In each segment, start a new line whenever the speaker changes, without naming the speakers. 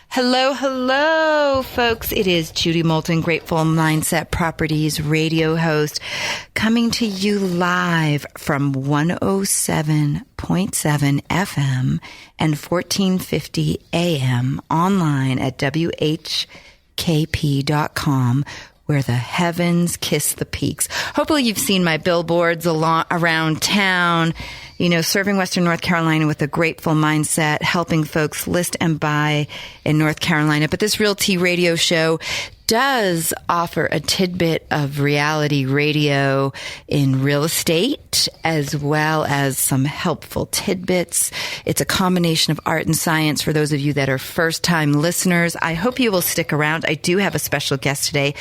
Hello, hello, folks. It is Judi Moolten, Grateful Mindset Properties radio host, coming to you live from 107.7 FM and 1450 AM online at WKHP.com, where the heavens kiss the peaks. Hopefully you've seen my billboards around town, serving Western North Carolina with a grateful mindset, helping folks list and buy in North Carolina. But this Realty Radio show does offer a tidbit of reality radio in real estate, as well as some helpful tidbits. It's a combination of art and science for those of you that are first-time listeners. I hope you will stick around. I do have a special guest today,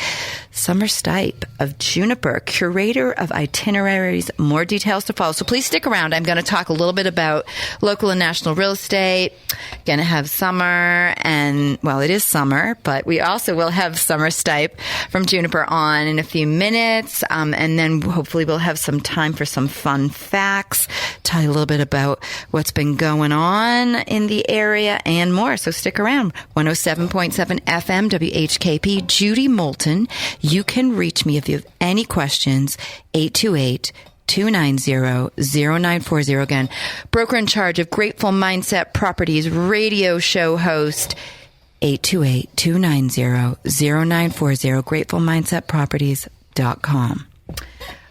Summer Stipe of Juniper, curator of itineraries. More details to follow. So please stick around. I'm going to talk a little bit about local and national real estate. Going to have Summer, and, well, it is summer, but we also will have Summer Stipe from Juniper on in a few minutes, and then hopefully we'll have some time for some fun facts, tell you a little bit about what's been going on in the area and more. So stick around. 107.7 FM WHKP, Judi Moolten. You can reach me if you have any questions, 828-290-0940. Again, broker in charge of Grateful Mindset Properties radio show host, 828-290-0940, gratefulmindsetproperties.com.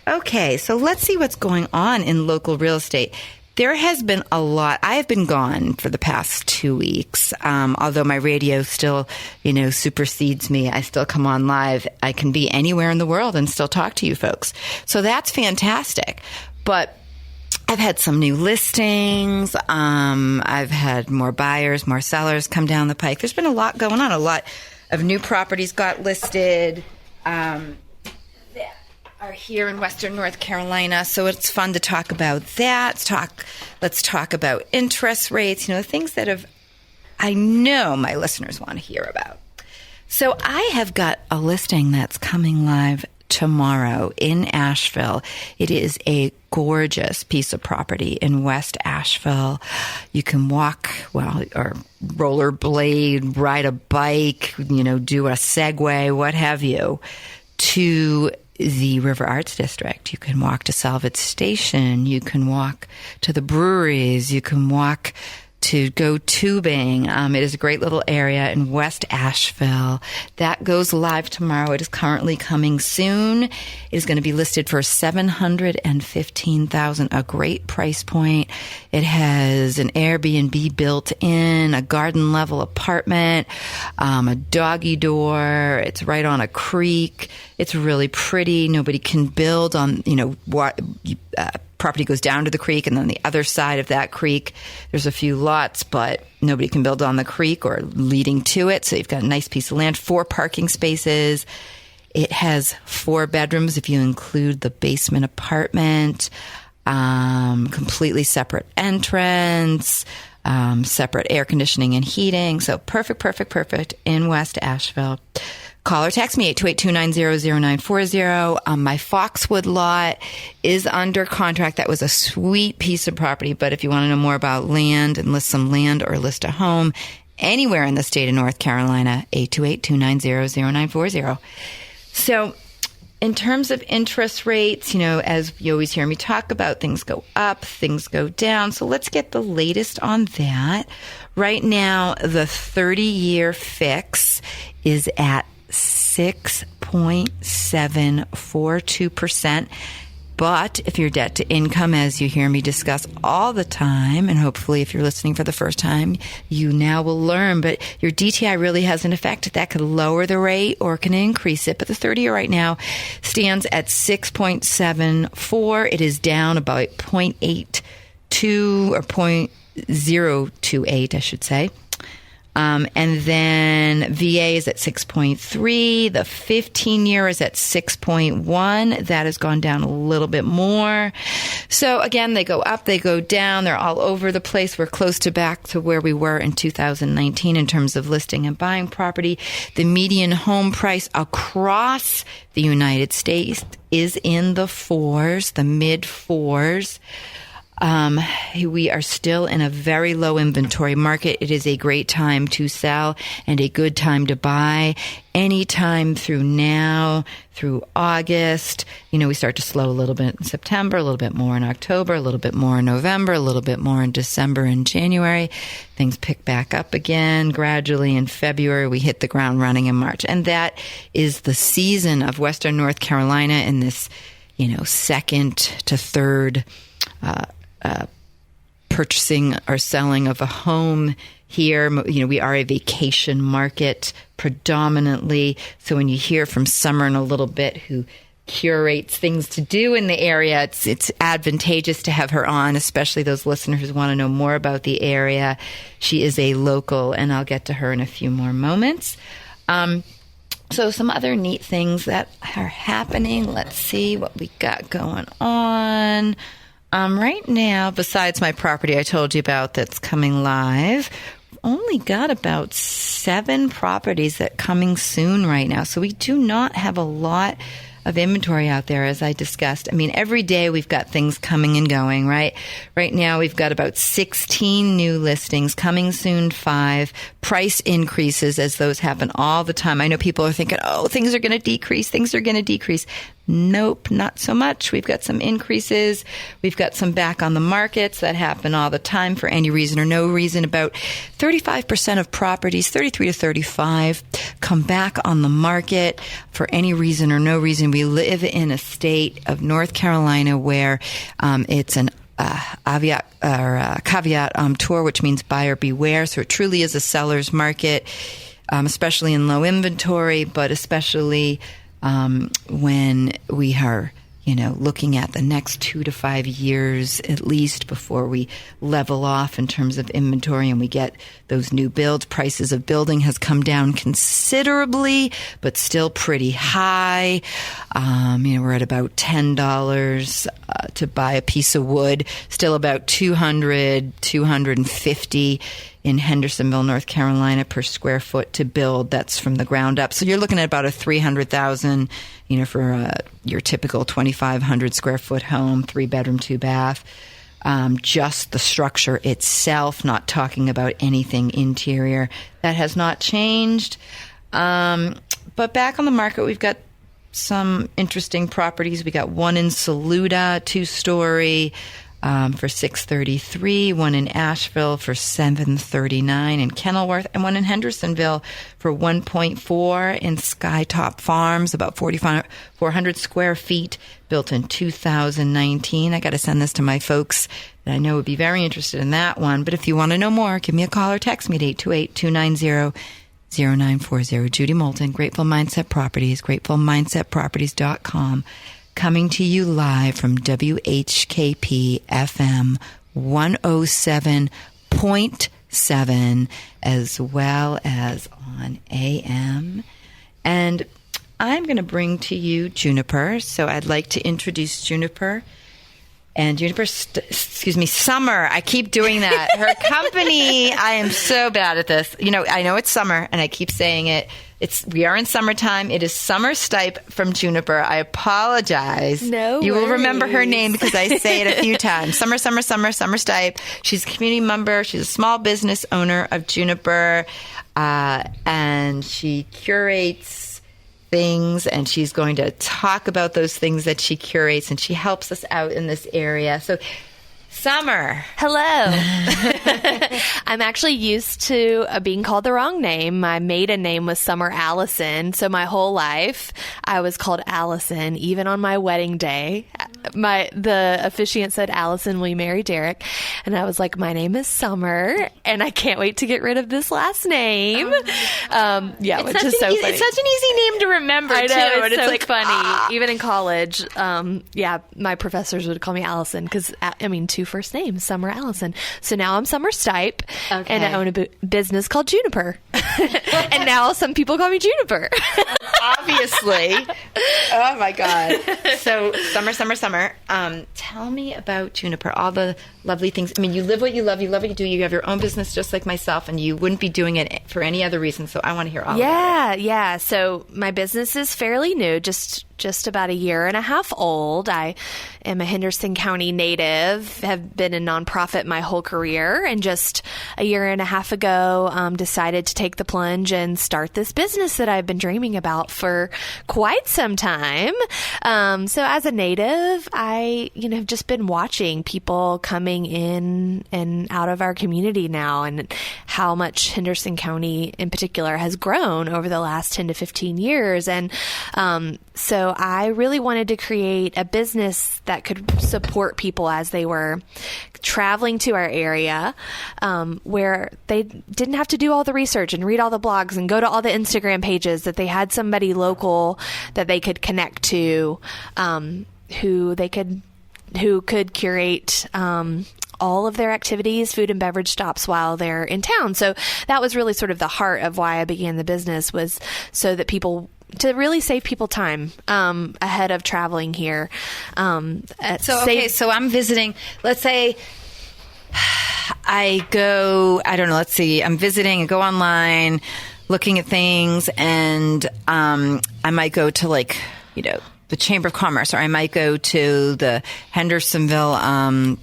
Okay, so let's see what's going on in local real estate. There has been a lot. I have been gone for the past 2 weeks, although my radio still, supersedes me. I still come on live. I can be anywhere in the world and still talk to you folks. So that's fantastic. But I've had some new listings. I've had more buyers, more sellers come down the pike. There's been a lot going on. A lot of new properties got listed that are here in Western North Carolina. So it's fun to talk about that. Let's talk about interest rates, things that I know my listeners want to hear about. So I have got a listing that's coming live tomorrow in Asheville. It is a gorgeous piece of property in West Asheville. You can walk, or rollerblade, ride a bike, do a Segway, what have you, to the River Arts District. You can walk to Salvage Station. You can walk to the breweries. You can walk to go tubing. It is a great little area in West Asheville. That goes live tomorrow. It is currently coming soon. It is going to be listed for $715,000, a great price point. It has an Airbnb built in, a garden level apartment, a doggy door. It's right on a creek. It's really pretty. Nobody can build on, property goes down to the creek, and then the other side of that creek, there's a few lots, but nobody can build on the creek or leading to it. So you've got a nice piece of land, 4 parking spaces. It has 4 bedrooms if you include the basement apartment, completely separate entrance, separate air conditioning and heating. So perfect in West Asheville. Call or text me, 828-290-0940. My Foxwood lot is under contract. That was a sweet piece of property. But if you want to know more about land and list some land or list a home anywhere in the state of North Carolina, 828-290-0940. So in terms of interest rates, as you always hear me talk about, things go up, things go down. So let's get the latest on that. Right now, the 30-year fix is at 6.742%. But if your debt to income, as you hear me discuss all the time, and hopefully if you're listening for the first time, you now will learn, but your DTI really has an effect. That could lower the rate or can increase it. But the 30-year right now stands at 6.74. It is down about 0.82 or 0.028, I should say. And then VA is at 6.3. The 15-year is at 6.1. That has gone down a little bit more. So again, they go up, they go down. They're all over the place. We're close to back to where we were in 2019 in terms of listing and buying property. The median home price across the United States is in the 4s, the mid 4s. We are still in a very low inventory market. It is a great time to sell and a good time to buy. Anytime through now, through August, we start to slow a little bit in September, a little bit more in October, a little bit more in November, a little bit more in December and January. Things pick back up again gradually in February. We hit the ground running in March. And that is the season of Western North Carolina in this, second to third purchasing or selling of a home here. We are a vacation market predominantly. So when you hear from Summer in a little bit, who curates things to do in the area, it's advantageous to have her on, especially those listeners who want to know more about the area. She is a local, and I'll get to her in a few more moments. So some other neat things that are happening. Let's see what we got going on. Right now, besides my property I told you about that's coming live, only got about 7 properties that coming soon right now. So we do not have a lot of inventory out there, as I discussed. I mean, every day we've got things coming and going, right? Right now we've got about 16 new listings, coming soon 5, price increases as those happen all the time. I know people are thinking, things are going to decrease. Nope, not so much. We've got some increases. We've got some back on the markets that happen all the time for any reason or no reason. About 35% of properties, 33 to 35, come back on the market for any reason or no reason. We live in a state of North Carolina where it's an caveat emptor, which means buyer beware. So it truly is a seller's market, especially in low inventory, but especially when we are, looking at the next 2 to 5 years at least before we level off in terms of inventory and we get those new builds. Prices of building has come down considerably, but still pretty high. We're at about $10 to buy a piece of wood, still about $250 in Hendersonville, North Carolina per square foot to build. That's from the ground up. So you're looking at about a $300,000, for your typical 2,500 square foot home, 3-bedroom, 2-bath. Just the structure itself, not talking about anything interior. That has not changed. But back on the market, we've got some interesting properties. We got one in Saluda, 2-story, for $633, one in Asheville for $739 in Kenilworth, and one in Hendersonville for $1.4 in Skytop Farms, about 4,400 square feet, built in 2019. I got to send this to my folks that I know would be very interested in that one. But if you want to know more, give me a call or text me at 828-290-0940. Judi Moolten, Grateful Mindset Properties, gratefulmindsetproperties.com. Coming to you live from WHKP FM 107.7 as well as on AM. And I'm going to bring to you Juniper. So I'd like to introduce Juniper. And Summer. I keep doing that. Her company, I am so bad at this. I know it's summer and I keep saying it. We are in summertime. It is Summer Stipe from Juniper. I apologize.
No
You
worries.
will remember her name because I say it a few times. Summer Stipe. She's a community member. She's a small business owner of Juniper. And she curates things, and she's going to talk about those things that she curates, and she helps us out in this area. So, Summer.
Hello. I'm actually used to being called the wrong name. My maiden name was Summer Allison. So my whole life I was called Allison, even on my wedding day. The officiant said, "Allison, will you marry Derek?" And I was like, "My name is Summer, and I can't wait to get rid of this last name." Which is so funny.
It's such an easy name to remember,
I know,
too.
it's
And
so funny. Even in college, my professors would call me Allison because, two first names, Summer Allison. So now I'm Summer Stipe, and I own a business called Juniper. And now some people call me Juniper.
Obviously. Oh, my God. So, Summer. Tell me about Juniper, all the lovely things. I mean, you live what you love. You love what you do. You have your own business just like myself, and you wouldn't be doing it for any other reason. So I want to hear all about it.
Yeah. So my business is fairly new, just just about a year and a half old. I am a Henderson County native, have been a nonprofit my whole career, and just a year and a half ago decided to take the plunge and start this business that I've been dreaming about for quite some time. So as a native, I have just been watching people coming in and out of our community now, and how much Henderson County in particular has grown over the last 10 to 15 years. And so I really wanted to create a business that could support people as they were traveling to our area, where they didn't have to do all the research and read all the blogs and go to all the Instagram pages, that they had somebody local that they could connect to, who could curate all of their activities, food and beverage stops while they're in town. So that was really sort of the heart of why I began the business, was so that to really save people time ahead of traveling here.
So I'm visiting, let's say I'm visiting and go online looking at things, and I might go to the Chamber of Commerce, or I might go to the Hendersonville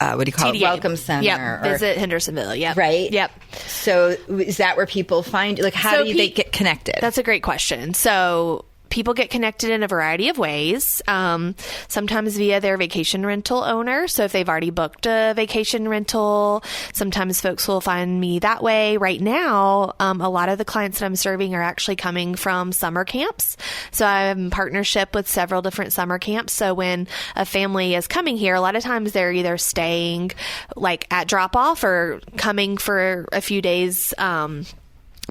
what do you call
TDA.
it? Welcome Center.
Yep. Visit Hendersonville. Yep.
Right?
Yep.
So is that where people find, how do they get connected?
That's a great question. So people get connected in a variety of ways, sometimes via their vacation rental owner. So if they've already booked a vacation rental, sometimes folks will find me that way. Right now, a lot of the clients that I'm serving are actually coming from summer camps. So I'm in partnership with several different summer camps. So when a family is coming here, a lot of times they're either staying at drop off or coming for a few days,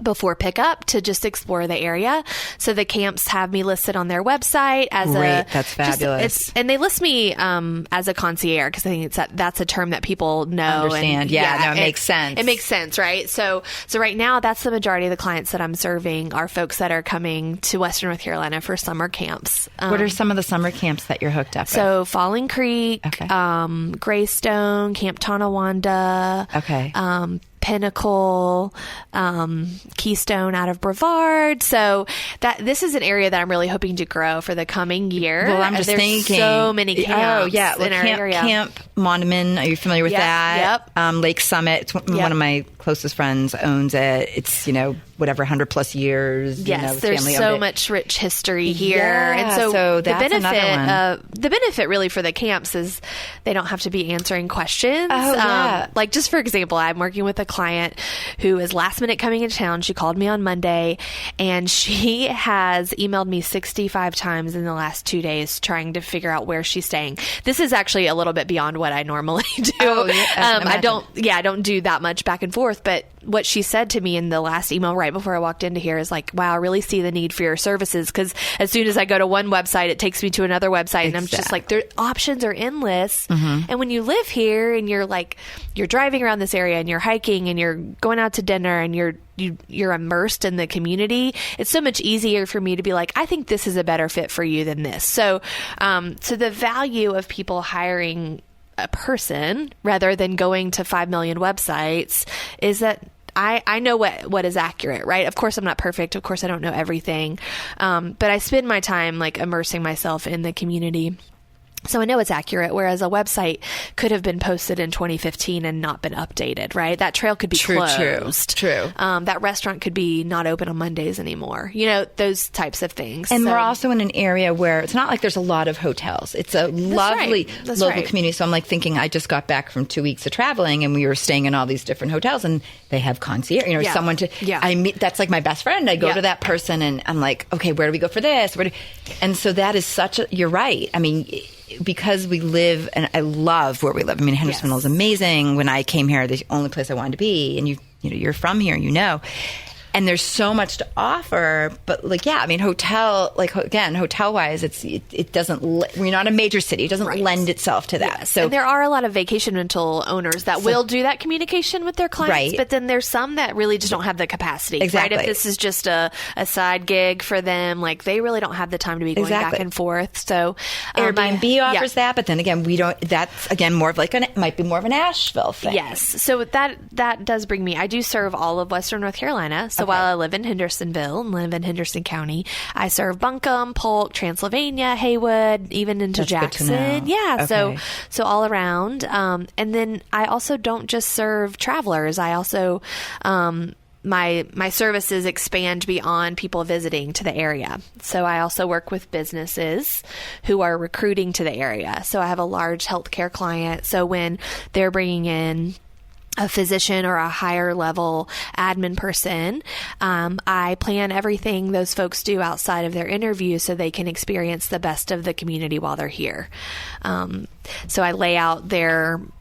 before pickup to just explore the area. So the camps have me listed on their website as
that's fabulous.
And they list me as a concierge, because I think that's a term that people know.
Understand. It makes sense.
It makes sense, right? So right now, that's the majority of the clients that I'm serving are folks that are coming to Western North Carolina for summer camps.
What are some of the summer camps that you're hooked up with?
So Falling Creek,
okay.
Greystone, Camp Tonawanda,
okay.
Pinnacle, Keystone out of Brevard. So this is an area that I'm really hoping to grow for the coming year.
Well, I'm just thinking,
so many camps in our area.
Camp Mondeman, are you familiar with that?
Yep.
Lake Summit, one of my closest friends owns it. It's, 100 plus years.
Yes, there's so much rich history here.
Yeah,
and so
that's
the benefit really for the camps is they don't have to be answering questions.
Oh, yeah.
Just for example, I'm working with a client who is last minute coming into town. She called me on Monday, and she has emailed me 65 times in the last 2 days trying to figure out where she's staying. This is actually a little bit beyond what I normally do.
Oh, yeah,
I don't do that much back and forth, but what she said to me in the last email right before I walked into here is wow, I really see the need for your services, because as soon as I go to one website, it takes me to another website. And I'm just their options are endless. Mm-hmm. And when you live here and you're driving around this area and you're hiking and you're going out to dinner and you're immersed in the community, it's so much easier for me to be I think this is a better fit for you than this. So the value of people hiring a person rather than going to 5 million websites is that I know what is accurate, right? Of course, I'm not perfect. Of course, I don't know everything. But I spend my time immersing myself in the community. So I know it's accurate, whereas a website could have been posted in 2015 and not been updated, right? That trail could be closed.
True.
That restaurant could be not open on Mondays anymore. Those types of things.
And we're also in an area where it's not like there's a lot of hotels. It's a lovely local community. So I'm thinking, I just got back from 2 weeks of traveling, and we were staying in all these different hotels, and they have concierge, someone to, I meet, that's my best friend. I go to that person, and I'm okay, where do we go for this? And so that is you're right. I mean, because we live, and I love where we live. I mean, Hendersonville is amazing. When I came here, the only place I wanted to be, and you're from here, and there's so much to offer. But hotel, hotel wise, it doesn't. We're not a major city. It doesn't lend itself to that.
Yes.
So
and there are a lot of vacation rental owners that will do that communication with their clients, but then there's some that really just don't have the capacity.
Exactly.
Right? If this is just a side gig for them, they really don't have the time to be going back and forth. So
Airbnb offers that, but then again, we don't. That's again more of it might be more of an Asheville thing.
Yes. So that does bring me. I do serve all of Western North Carolina. So So while I live in Hendersonville and live in Henderson County, I serve Buncombe, Polk, Transylvania, Haywood, even into Jackson. Yeah.
Okay.
So all around. And then I also don't just serve travelers. I also, my services expand beyond people visiting to the area. So I also work with businesses who are recruiting to the area. So I have a large healthcare client. So when they're bringing in a physician or a higher level admin person, I plan everything those folks do outside of their interview so they can experience the best of the community while they're here. So I lay out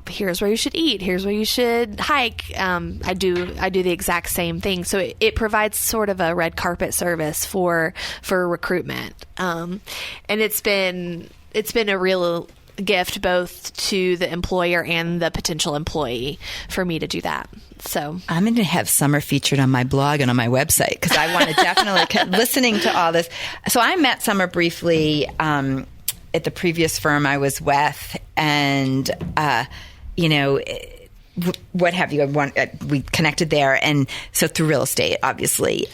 here's where you should eat, here's where you should hike. I do the exact same thing. So it provides sort of a red carpet service for recruitment. And it's been a real gift both to the employer and the potential employee for me to do that. So
I'm going to have Summer featured on my blog and on my website because I want to definitely listening to all this. So I met Summer briefly at the previous firm I was with, and what have you? We connected there, and so through real estate, obviously.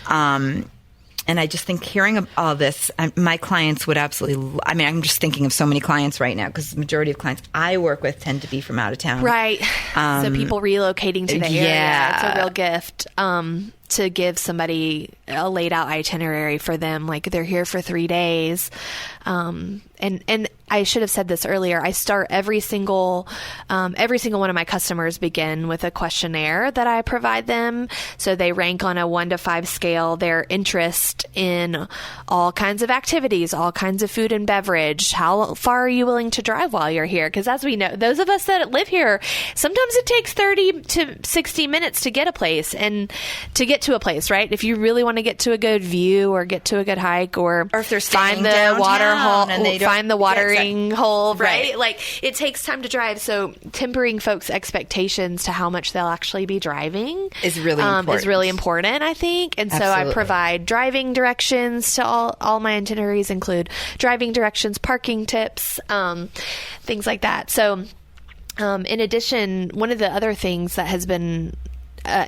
And I just think hearing all this, my clients would absolutely, I'm just thinking of so many clients right now because the majority of clients I work with tend to be from out of town.
Right. So people relocating to the area,
yeah.
It's a real gift to give somebody a laid out itinerary for them. Like they're here for 3 days. And I should have said this earlier. I start every single one of my customers begin with a questionnaire that I provide them. So they rank on a 1 to 5 scale, their interest in all kinds of activities, all kinds of food and beverage. How far are you willing to drive while you're here? Because as we know, those of us that live here, sometimes it takes 30 to 60 minutes to get a place and to get to a place, right? If you really want to get to a good view or get to a good hike or
if they're
find the
downtown
water hole,
and they
find the watering hole, right?
Right.
Like it takes time to drive. So tempering folks' expectations to how much they'll actually be driving
is really important,
I think. And
Absolutely.
So I provide driving directions to all my itineraries include driving directions, parking tips, things like that. So in addition, one of the other things that has been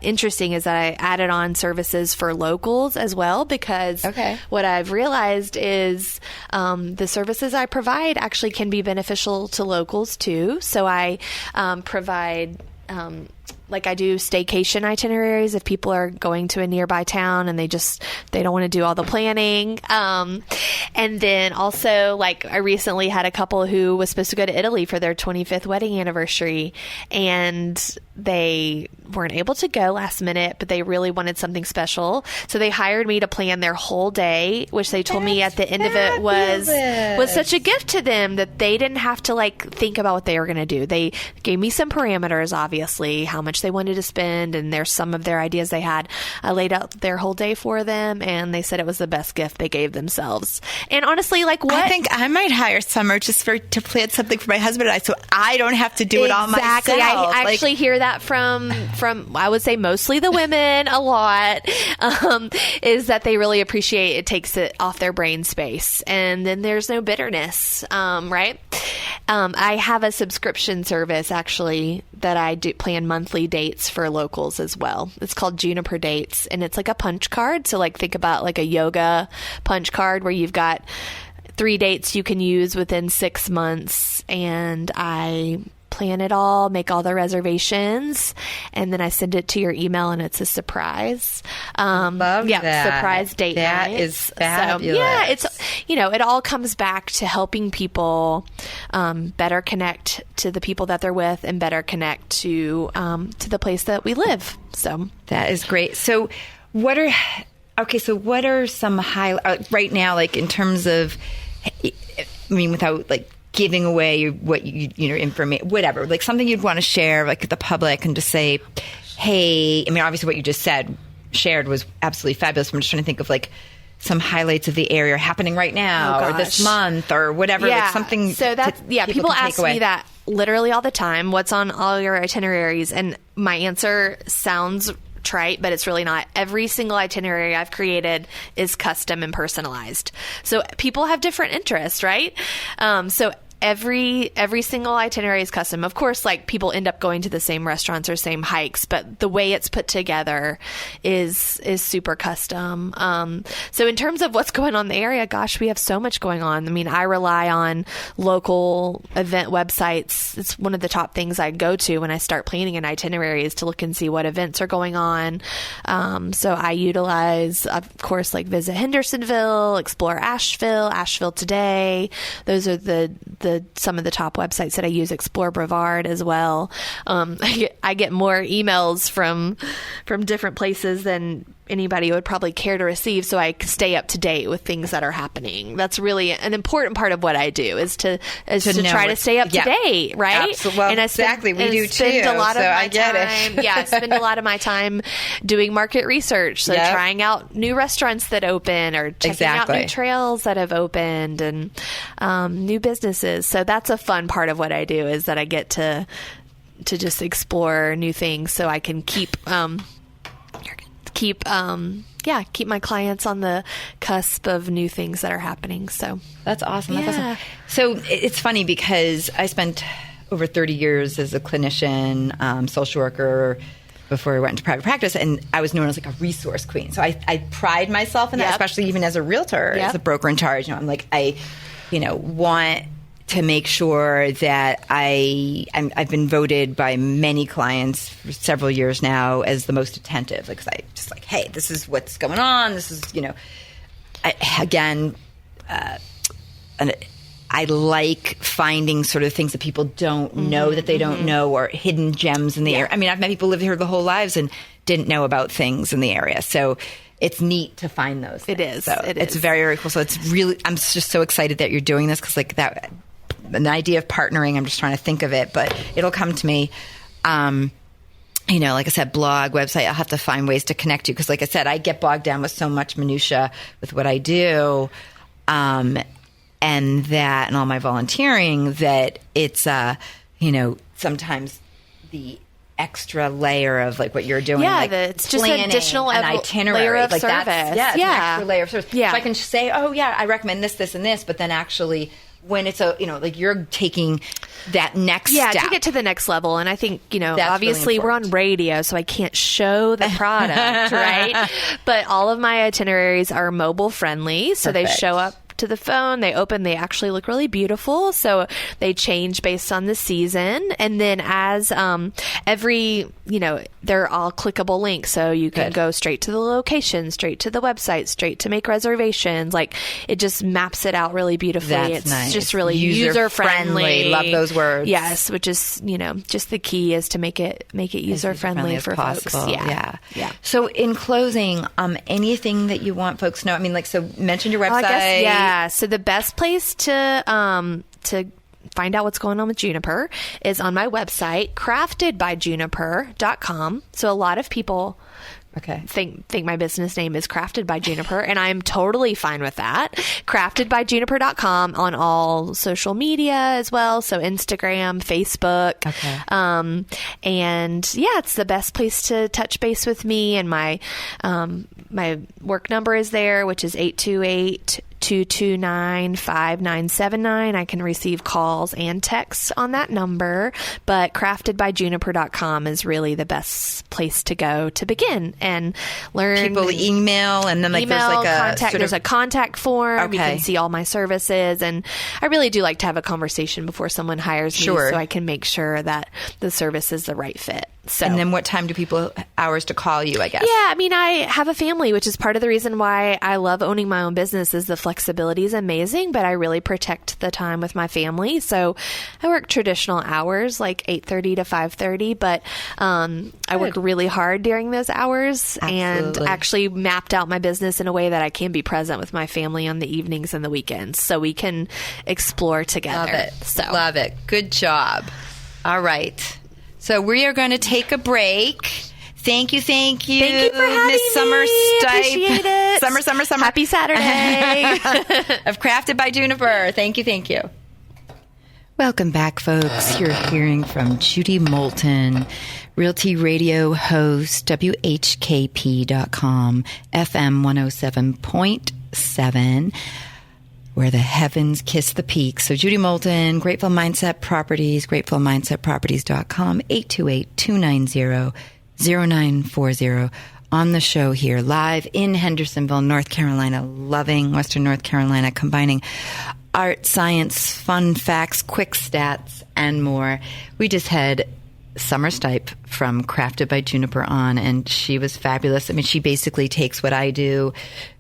interesting is that I added on services for locals as well, because what I've realized is the services I provide actually can be beneficial to locals too. So I provide like I do staycation itineraries if people are going to a nearby town and they don't want to do all the planning. And then also, like, I recently had a couple who was supposed to go to Italy for their 25th wedding anniversary, and they weren't able to go last minute, but they really wanted something special. So they hired me to plan their whole day, which they told me at the end of it was such a gift to them that they didn't have to like think about what they were going to do. They gave me some parameters, obviously, how much they wanted to spend, and there's some of their ideas they had. I laid out their whole day for them, and they said it was the best gift they gave themselves. And honestly, like, what?
I think I might hire Summer just to plan something for my husband and I, so I don't have to do it all myself.
Exactly. I actually hear that from I would say mostly the women a lot, is that they really appreciate it takes it off their brain space, and then there's no bitterness, right? I have a subscription service actually that I do plan monthly dates for locals as well. It's called Juniper Dates, and it's like a punch card. So like think about like a yoga punch card where you've got 3 dates you can use within 6 months, and I plan it all, make all the reservations, and then I send it to your email, and it's a surprise.
Love that.
Surprise date night.
That is fabulous.
So, yeah, it's, it all comes back to helping people better connect to the people that they're with and better connect to the place that we live. So
that is great. So what are some highlights right now, like in terms of, without like giving away what information, whatever, like something you'd want to share like with the public and just say, hey, obviously what you just shared was absolutely fabulous. I'm just trying to think of like some highlights of the area happening right now or this month or whatever, like something.
So that's, people ask me that literally all the time. What's on all your itineraries? And my answer sounds trite, but it's really not. Every single itinerary I've created is custom and personalized. So people have different interests, right? So every single itinerary is custom. Of course, like people end up going to the same restaurants or same hikes, but the way it's put together is super custom. So in terms of what's going on in the area, gosh, we have so much going on. I mean, I rely on local event websites. It's one of the top things I go to when I start planning an itinerary is to look and see what events are going on. So I utilize, of course, like Visit Hendersonville, Explore Asheville Today. Those are some of the top websites that I use. Explore Brevard as well. I get more emails from different places than anybody would probably care to receive, so I stay up to date with things that are happening. That's really an important part of what I do is to try to stay up to date, right?
Absolutely. Well,
and
exactly. We do too.
I spend a lot of my time doing market research, so trying out new restaurants that open or checking out new trails that have opened and new businesses. So that's a fun part of what I do is that I get to just explore new things, so I can keep my clients on the cusp of new things that are happening. So
that's awesome. That's awesome. So it's funny because I spent over 30 years as a clinician, social worker before I went into private practice, and I was known as like a resource queen. So I pride myself in that, especially even as a realtor, as a broker in charge. I'm like, I want to make sure that I've been voted by many clients for several years now as the most attentive, because I just like, hey, this is what's going on. This is, I like finding sort of things that people don't know that they don't know, or hidden gems in the area. I mean, I've met people who live here their whole lives and didn't know about things in the area. So it's neat to find those things. It is. So it's very, very cool. So it's really, I'm just so excited that you're doing this, because like that, an idea of partnering, I'm just trying to think of it, but it'll come to me. Like I said, blog, website, I'll have to find ways to connect you. Because like I said, I get bogged down with so much minutia with what I do. And all my volunteering, that it's, sometimes the extra layer of like what you're doing. Yeah, like
it's just an additional
an itinerary.
Layer of
like
service.
It's an extra layer of service. Yeah. So I can say, oh yeah, I recommend this, this, and this, but then actually when it's like you're taking that next step.
Yeah, to get to the next level. And I think, obviously really we're on radio, so I can't show the product, right? But all of my itineraries are mobile friendly, so Perfect. They show up to the phone, they open, they actually look really beautiful. So they change based on the season. And then as they're all clickable links. So you can go straight to the location, straight to the website, straight to make reservations. Like it just maps it out really beautifully.
That's
it's
nice.
Just really user friendly.
Love those words.
Yes, which is, just the key is to make it user friendly for
possible.
Folks.
Yeah. So in closing, anything that you want folks to know? I mean, so mention your website.
So the best place to find out what's going on with Juniper is on my website, craftedbyjuniper.com. So a lot of people think my business name is Crafted by Juniper, and I'm totally fine with that. Craftedbyjuniper.com on all social media as well. So Instagram, Facebook. And it's the best place to touch base with me. And my work number is there, which is 828-229-5979. I can receive calls and texts on that number, but craftedbyjuniper.com is really the best place to go to begin and learn.
People email, and then there's like a
contact. There's a contact form. You can see all my services, and I really do like to have a conversation before someone hires me, so I can make sure that the service is the right fit. So.
And then what time do people hours to call you, I guess?
Yeah, I mean, I have a family, which is part of the reason why I love owning my own business is the flexibility is amazing, but I really protect the time with my family. So I work traditional hours, like 8:30 to 5:30, but I work really hard during those hours and actually mapped out my business in a way that I can be present with my family on the evenings and the weekends so we can explore together.
Love it. Good job. All right. So we are going to take a break. Thank you,
for having
Miss Summer
me.
Stipe.
Appreciate it.
Summer.
Happy Saturday.
Of Crafted by Juniper. Thank you. Welcome back, folks. You're hearing from Judi Moolten, Realty Radio host, WHKP.com, FM 107.7. where the heavens kiss the peaks. So Judi Moolten, Grateful Mindset Properties, gratefulmindsetproperties.com, 828-290-0940. On the show here, live in Hendersonville, North Carolina, loving Western North Carolina, combining art, science, fun facts, quick stats, and more. We just had Summer Stipe from Crafted by Juniper on, and she was fabulous. I mean, she basically takes what I do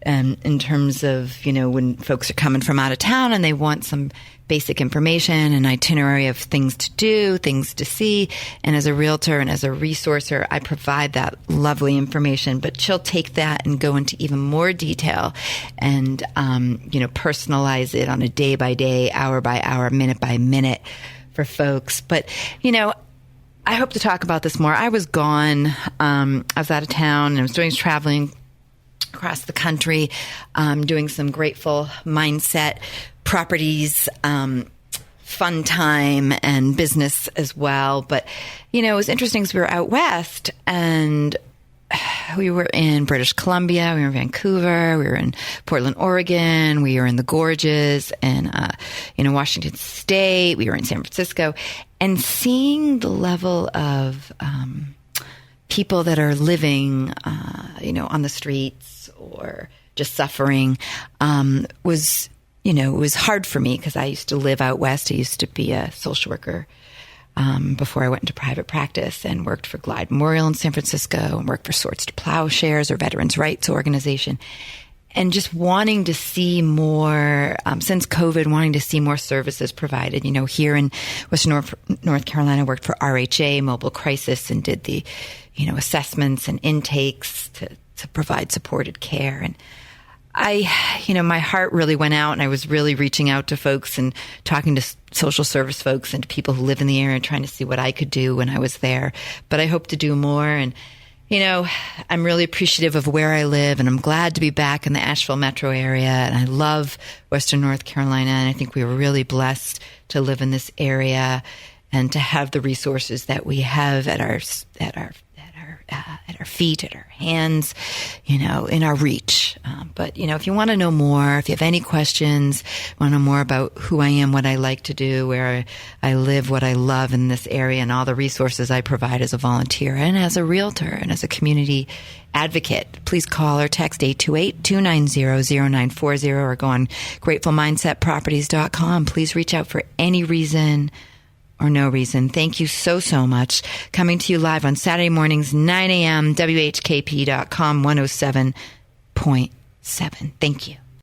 in terms of, you know, when folks are coming from out of town and they want some basic information, an itinerary of things to do, things to see. And as a realtor and as a resourcer, I provide that lovely information, but she'll take that and go into even more detail and, you know, personalize it on a day by day, hour by hour, minute by minute for folks. But, you know, I hope to talk about this more. I was gone. I was out of town and I was doing traveling across the country, doing some Grateful Mindset Properties, fun time and business as well. But, you know, it was interesting because we were out west and we were in British Columbia, we were in Vancouver, we were in Portland, Oregon, we were in the Gorges and, you know, Washington State, we were in San Francisco, and seeing the level of, people that are living, you know, on the streets or just suffering, was, you know, it was hard for me because I used to live out west. I used to be a social worker before I went into private practice and worked for Glide Memorial in San Francisco and worked for Swords to Plowshares or Veterans Rights Organization. And just wanting to see more, since COVID, wanting to see more services provided. You know, here in Western North Carolina, I worked for RHA, Mobile Crisis, and did the, you know, assessments and intakes to provide supported care. And you know, my heart really went out and I was really reaching out to folks and talking to social service folks and to people who live in the area and trying to see what I could do when I was there. But I hope to do more. And, you know, I'm really appreciative of where I live and I'm glad to be back in the Asheville metro area. And I love Western North Carolina. And I think we were really blessed to live in this area and to have the resources that we have at our feet, at our hands, you know, in our reach. But, you know, if you want to know more, if you have any questions, want to know more about who I am, what I like to do, where I live, what I love in this area, and all the resources I provide as a volunteer and as a realtor and as a community advocate, please call or text 828-290-0940 or go on gratefulmindsetproperties.com. Please reach out for any reason or no reason. Thank you so, so much. Coming to you live on Saturday mornings, 9 a.m., WHKP.com, 107.7. Thank you.